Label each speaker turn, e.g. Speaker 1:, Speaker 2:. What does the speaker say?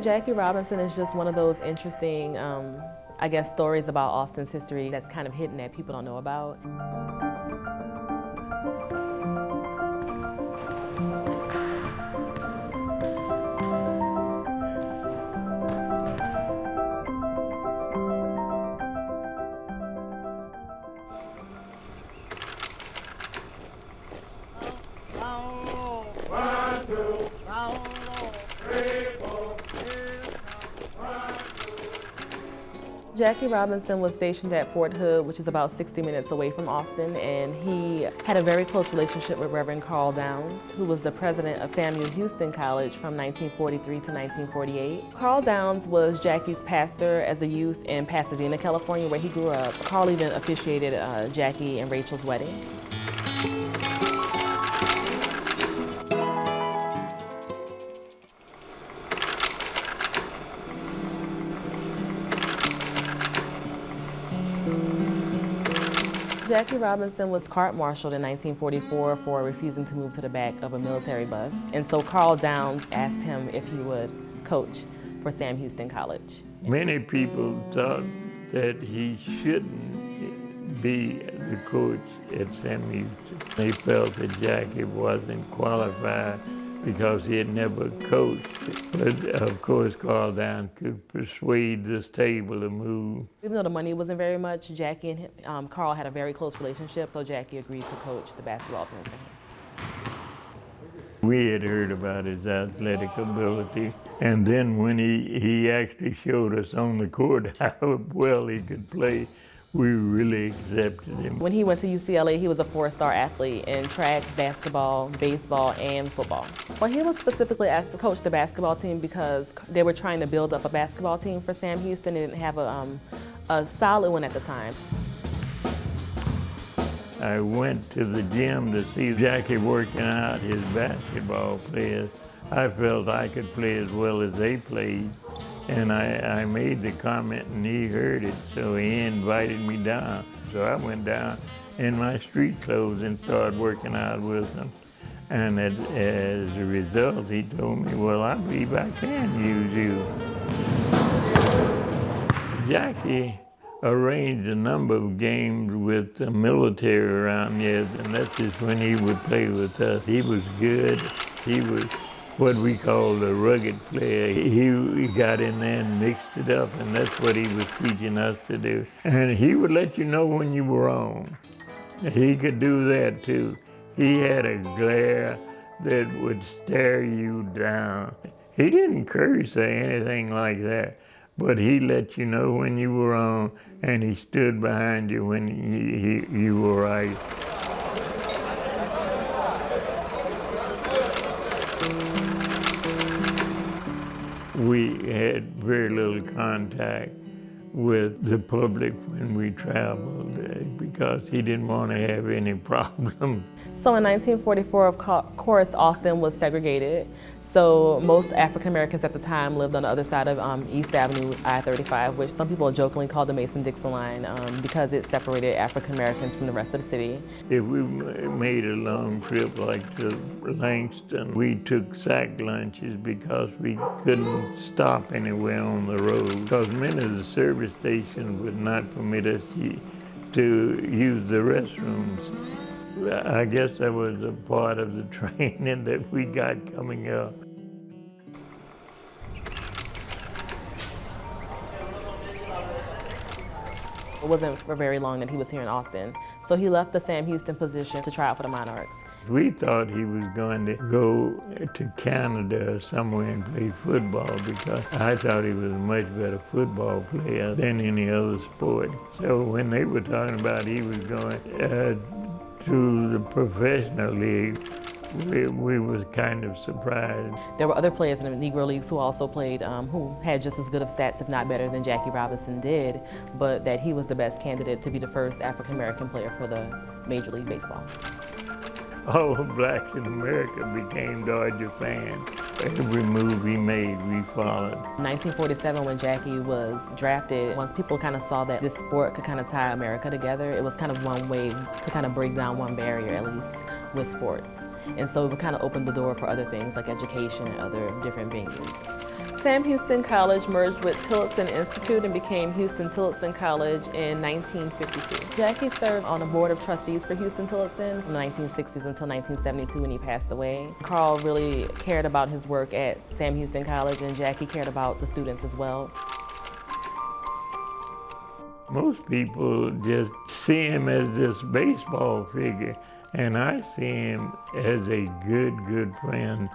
Speaker 1: Jackie Robinson is just one of those interesting, I guess, stories about Austin's history that's kind of hidden that people don't know about. Jackie Robinson was stationed at Fort Hood, which is about 60 minutes away from Austin, and he had a very close relationship with Reverend Carl Downs, who was the president of Samuel Huston College from 1943 to 1948. Carl Downs was Jackie's pastor as a youth in Pasadena, California, where he grew up. Carl even officiated Jackie and Rachel's wedding. Jackie Robinson was court-martialed in 1944 for refusing to move to the back of a military bus. And so Carl Downs asked him if he would coach for Sam Houston College.
Speaker 2: Many people thought that he shouldn't be the coach at Sam Houston. They felt that Jackie wasn't qualified because he had never coached. But of course, Carl Downs could persuade this table to move.
Speaker 1: Even though the money wasn't very much, Jackie and Carl had a very close relationship, so Jackie agreed to coach the basketball team for him.
Speaker 2: We had heard about his athletic ability, and then when he actually showed us on the court how well he could play, we really accepted him.
Speaker 1: When he went to UCLA, he was a 4-star athlete in track, basketball, baseball, and football. Well, he was specifically asked to coach the basketball team because they were trying to build up a basketball team for Sam Houston. They didn't have a solid one at the time.
Speaker 2: I went to the gym to see Jackie working out his basketball players. I felt I could play as well as they played. And I made the comment and he heard it, so he invited me down. So I went down in my street clothes and started working out with him. And as a result, he told me, well, I believe I can use you. Jackie arranged a number of games with the military around here, and that's just when he would play with us. He was good. He was what we called a rugged player. He got in there and mixed it up, and that's what he was teaching us to do. And he would let you know when you were wrong. He could do that too. He had a glare that would stare you down. He didn't curse or anything like that, but he let you know when you were wrong, and he stood behind you when you were right. We had very little contact with the public when we traveled because he didn't want to have any problems.
Speaker 1: So in 1944, of course, Austin was segregated. So most African Americans at the time lived on the other side of East Avenue, I-35, which some people jokingly called the Mason-Dixon line because it separated African Americans from the rest of the city.
Speaker 2: If we made a long trip like to Langston, we took sack lunches because we couldn't stop anywhere on the road because many of the service stations would not permit us to use the restrooms. I guess that was a part of the training that we got coming up.
Speaker 1: It wasn't for very long that he was here in Austin. So he left the Sam Houston position to try out for the Monarchs.
Speaker 2: We thought he was going to go to Canada or somewhere and play football because I thought he was a much better football player than any other sport. So when they were talking about he was going to the professional league, we was kind of surprised.
Speaker 1: There were other players in the Negro Leagues who also played, who had just as good of stats, if not better, than Jackie Robinson did, but that he was the best candidate to be the first African-American player for the Major League Baseball.
Speaker 2: All the blacks in America became Dodger fans. Every move he made, we followed.
Speaker 1: In 1947, when Jackie was drafted, once people kind of saw that this sport could kind of tie America together, it was kind of one way to kind of break down one barrier, at least, with sports. And so it kind of opened the door for other things like education and other different venues. Sam Houston College merged with Tillotson Institute and became Houston Tillotson College in 1952. Jackie served on the board of trustees for Houston Tillotson from the 1960s until 1972 when he passed away. Carl really cared about his work at Sam Houston College, and Jackie cared about the students as well.
Speaker 2: Most people just see him as this baseball figure, and I see him as a good friend.